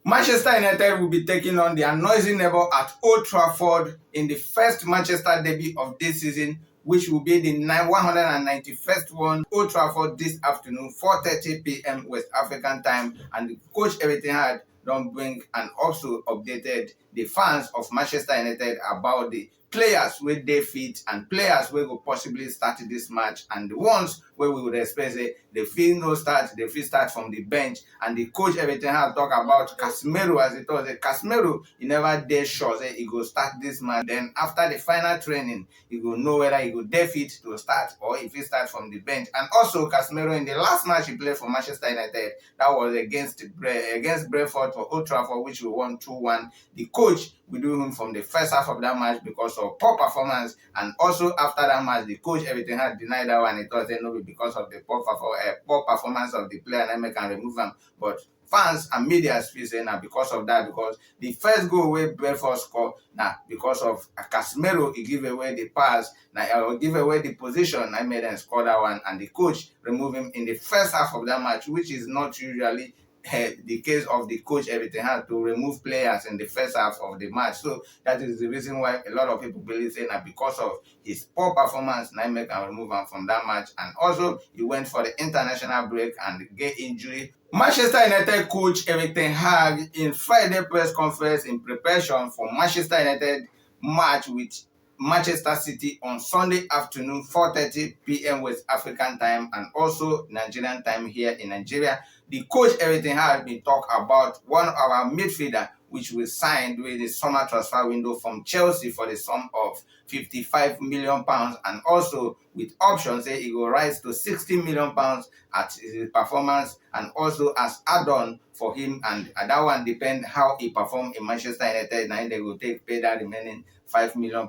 Manchester United will be taking on their noisy neighbour at Old Trafford in the first Manchester derby of this season, which will be the 191st one. Old Trafford this afternoon, 4:30 p.m. West African time, and the coach everything had don't bring and also updated the fans of Manchester United about the players wey dey fit and players wey go possibly start this match, and the ones wey we would expect say they fit no start, they fit start from the bench. And the coach everything has talk about Casemiro, as he thought say Casemiro he never dey sure say he go start this match. Then after the final training, he go know whether he go dey fit to start or if he start from the bench. And also Casemiro, in the last match he played for Manchester United, that was against Brentford for Old Trafford, which we won 2-1. The coach withdrew him from the first half of that match because of poor performance, and also after that match the coach everything had denied that one. He thought say no be because of the poor performance of the player and I can remove him, but fans and media feel say na because of that, because the first goal wey Brentford score na because of Casemiro. He give away the pass, give away the position, I made them score that one, and the coach remove him in the first half of that match, which is not usually the case of the coach everything had to remove players in the first half of the match. So that is the reason why a lot of people believe say that because of his poor performance, Nightmare can remove him from that match. And also he went for the international break and get injury. Manchester United coach Erik ten Hag in Friday press conference in preparation for Manchester United match with Manchester City on Sunday afternoon, 4:30 p.m. West African time and also Nigerian time here in Nigeria. The coach Erik ten Hag been talk about one of our midfielder which we signed with the summer transfer window from Chelsea for the sum of £55 million, and also with options say he will rise to £60 million at his performance, and also as add-on for him, and that one depend how he perform in Manchester United. Now they will pay that remaining £5 million.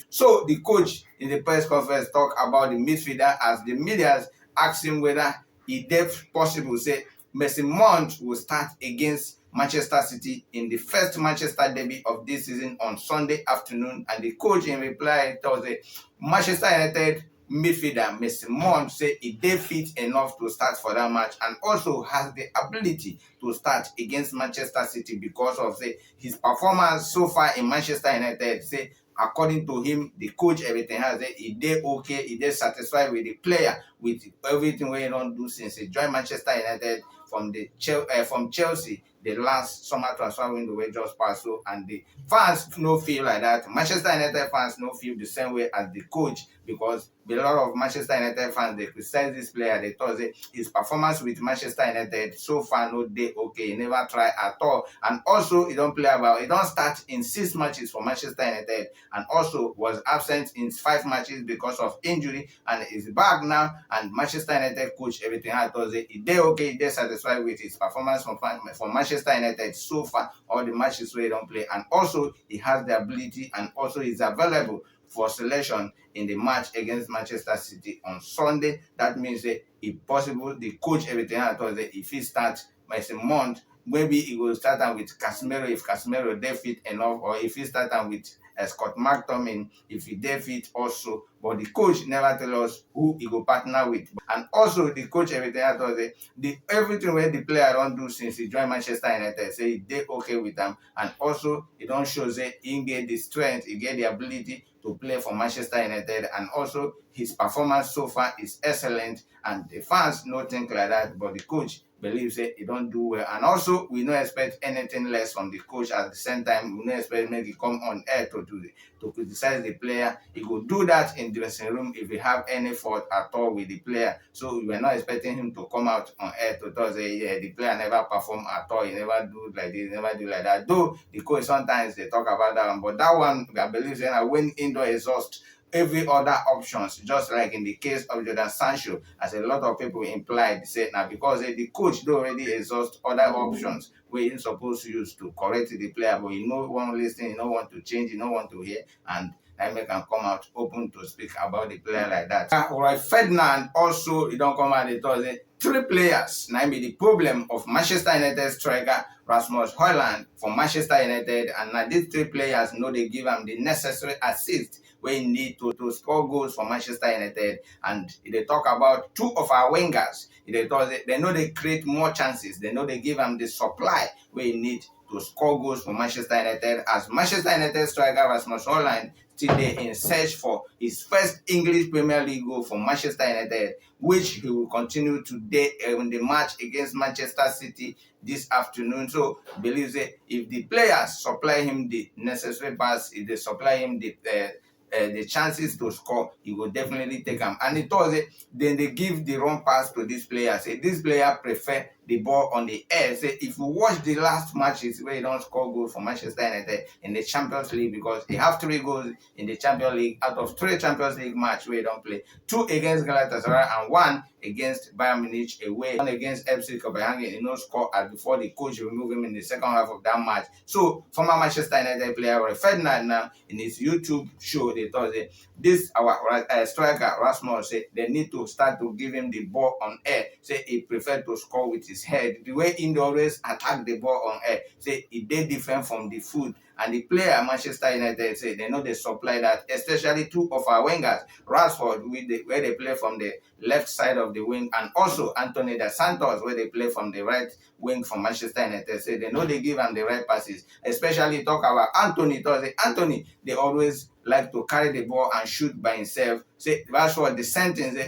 So the coach in the press conference talk about the midfielder as the media asked him whether it's possible say Mason Mount will start against Manchester City in the first Manchester derby of this season on Sunday afternoon. And the coach in reply told the Manchester United midfielder Mason Mount say he dey fit enough to start for that match and also has the ability to start against Manchester City because of his performance so far in Manchester United. Say according to him, the coach everything has he dey okay, he dey satisfied with the player, with everything wey he don do since he joined Manchester United from Chelsea the last summer transfer window wey just pass. So and the fans no feel like that. Manchester United fans no feel the same way as the coach, because a lot of Manchester United fans they criticize this player. They thought his performance with Manchester United so far no dey okay. He never try at all, and also he don't play about. He don't start in 6 matches for Manchester United, and also was absent in 5 matches because of injury, and is back now. And Manchester United coach everything I thought he dey okay, he dey satisfied with his performance from Manchester United so far, all the matches where he don't play, and also he has the ability and also is available for selection in the match against Manchester City on Sunday. That means if possible, the coach everything I thought if he starts Mason Mount, maybe he will start with Casemiro if Casemiro dey fit enough, or if he start with Scott McTominay if he dey fit also. But the coach never tell us who he go partner with. And also the coach everything I thought everything where the player don't do since he joined Manchester United, say he dey okay with them, and also he don't show he get the strength, he get the ability to play for Manchester United, and also his performance so far is excellent, and the fans no think like that, but the coach believes he don't do well. And also we don't expect anything less from the coach. At the same time, we don't expect maybe come on air to criticize the player. He could do that in dressing room if he have any fault at all with the player. So we were not expecting him to come out on air to tell yeah, the player never perform at all, he never do like this, never do like that. Though the coach sometimes they talk about that one, but that one I believe when indoor exhaust every other options, just like in the case of Jordan Sancho, as a lot of people implied, say now because the coach do already exhaust other options where he's supposed to use to correct the player, but he no want to listen, he no want to change, he no want to hear, and Naime can come out open to speak about the player like that. Alright, Ferdinand also he don't come out and tell 3 players. Now be the problem of Manchester United striker Rasmus Højlund for Manchester United, and now these three players know they give him the necessary assist wey need to score goals for Manchester United. And they talk about two of our wingers, they know they create more chances, they know they give him the supply wey need to score goals for Manchester United, as Manchester United striker Rasmus Højlund still dey in search for his first English Premier League goal for Manchester United, which he will continue today in the match against Manchester City this afternoon. So believe that if the players supply him the necessary pass, if they supply him the chances to score, he will definitely take them. And it was then they give the wrong pass to this player. Say this player prefer the ball on the air. Say if you watch the last matches where he don't score goals for Manchester United in the Champions League, because he have 3 goals in the Champions League out of 3 Champions League match where he don't play, 2 against Galatasaray and 1 against Bayern Munich away, 1 against FC Copenhagen. He no score as before the coach removed him in the second half of that match. So former Manchester United player Ferdinand now in his YouTube show, they thought that this our striker Rasmus say they need to start to give him the ball on air. Say he prefer to score with his head. The way he always attack the ball on air, say he did different from the foot. And the player Manchester United say they know they supply that, especially 2 of our wingers, Rashford where they play from the left side of the wing, and also Anthony dos Santos where they play from the right wing for Manchester United. Say they know they give him the right passes, especially talk about Anthony. Anthony, they always like to carry the ball and shoot by himself. Say that's what the sentence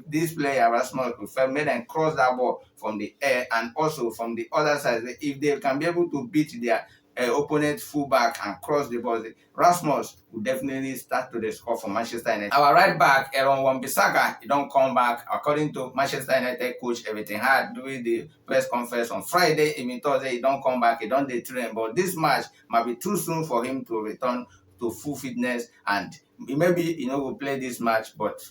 this player Rasmus prefer make them cross that ball from the air, and also from the other side. If they can be able to beat their opponent fullback and cross the ball, Rasmus will definitely start to the score for Manchester United. Our right back, Aaron Wan-Bissaka, he don't come back. According to Manchester United coach Everything Hard during the press conference on Friday, even Thursday, he don't come back, he don't train. But this match might be too soon for him to return to full fitness, and maybe will play this match. But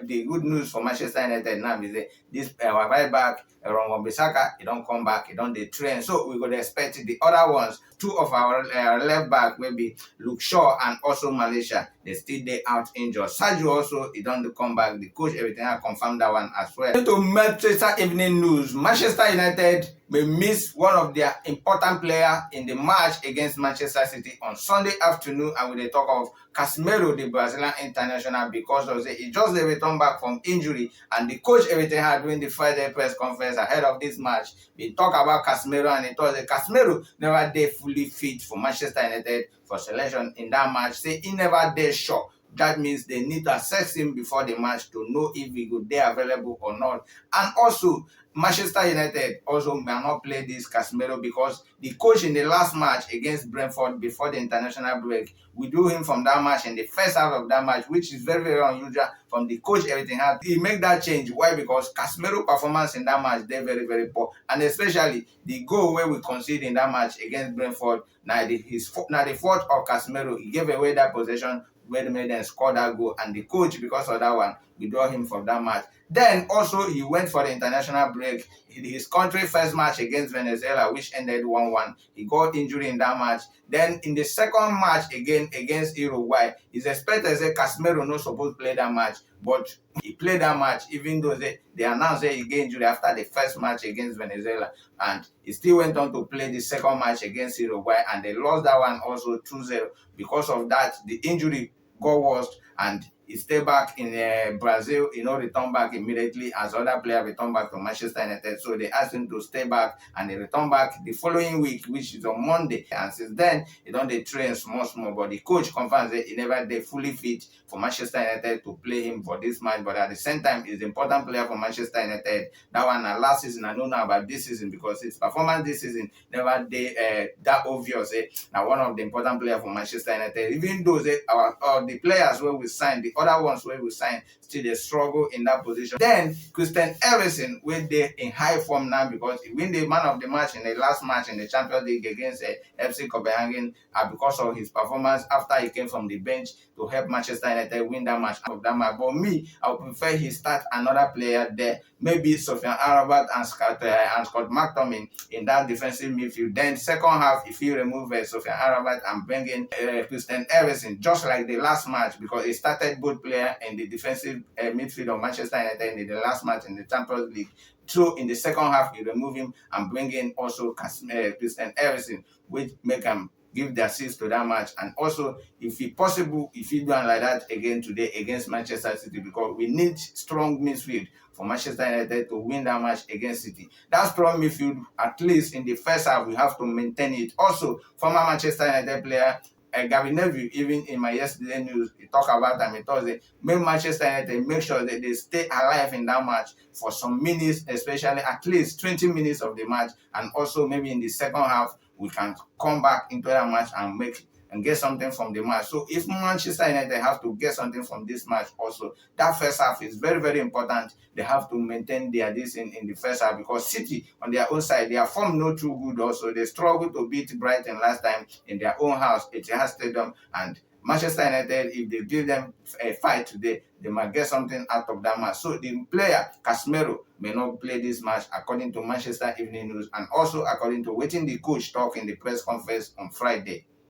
the good news for Manchester United now is that this our right back Aaron Wan-Bissaka, he don't come back, he don't train. So we could expect the other ones, 2 of our left back, maybe Luke Shaw and also Malaysia, they still out injured. Sergio also, he don't come back. The coach Everything I confirmed that one as well. To Manchester Evening News, Manchester United may miss one of their important players in the match against Manchester City on Sunday afternoon, and we talk of Casemiro, the Brazilian international, because of he just returned back from injury, and the coach Everything had during the Friday press conference ahead of this match, we talk about Casemiro, and he thought that Casemiro never did fully fit for Manchester United for selection in that match. Say he never did sure. That means they need to assess him before the match to know if he could be available or not. And also, Manchester United also may not play this Casemiro because the coach in the last match against Brentford before the international break, we drew him from that match in the first half of that match, which is very, very unusual from the coach Everything Hard. He make that change. Why? Because Casemiro performance in that match, they're very, very poor. And especially the goal where we conceded in that match against Brentford, now the fault of Casemiro. He gave away that possession where they made them score that goal, and the coach, because of that one, withdraw him from that match. Then also he went for the international break. His country first match against Venezuela, which ended 1-1. He got injury in that match. Then in the second match again against Uruguay, he's expected to Casemiro not supposed to play that match, but he played that match even though they announced that he got injury after the first match against Venezuela, and he still went on to play the second match against Uruguay, and they lost that one also 2-0. Because of that, the injury got worse, and he stayed back in Brazil. Return back immediately as other players return back to Manchester United. So they asked him to stay back, and he returned back the following week, which is on Monday. And since then, he don't train small. But the coach confirms that he never did fully fit for Manchester United to play him for this match. But at the same time, he's an important player for Manchester United. That one last season, I don't know about this season because his performance this season never did that obvious. Now one of the important players for Manchester United, even though the players where we signed, the other ones where we signed, still they struggle in that position. Then Christian Eriksen, where they in high form now because he win the man of the match in the last match in the Champions League against FC Copenhagen, because of his performance after he came from the bench to help Manchester United win that match. But me, I would prefer he start another player there, maybe Sofian Amrabat and Scott McTominay in that defensive midfield. Then second half, if you remove Sofian Amrabat and bring in Christian Eriksen, just like the last match, because he started both players in the defensive midfield of Manchester United in the last match in the Champions League. So in the second half, he remove him and bring in also Christian Eriksen, which make him give the assist to that match. And also, if it possible, if he do like that again today against Manchester City, because we need strong midfield for Manchester United to win that match against City. That strong midfield, at least in the first half, we have to maintain it. Also, former Manchester United player Gary Neville, even in my yesterday news, he talked about them. He told them, make Manchester United make sure that they stay alive in that match for some minutes, especially at least 20 minutes of the match, and also maybe in the second half we can come back into that match and make and get something from the match. So if Manchester United have to get something from this match also, that first half is very, very important. They have to maintain their this in the first half, because City on their own side, their form not too good also. They struggled to beat Brighton last time in their own house, Etihad Stadium, and Manchester United, if they give them a fight today, they might get something out of that match. So the player, Casemiro, may not play this match according to Manchester Evening News, and also according to what the coach talk in the press conference on Friday.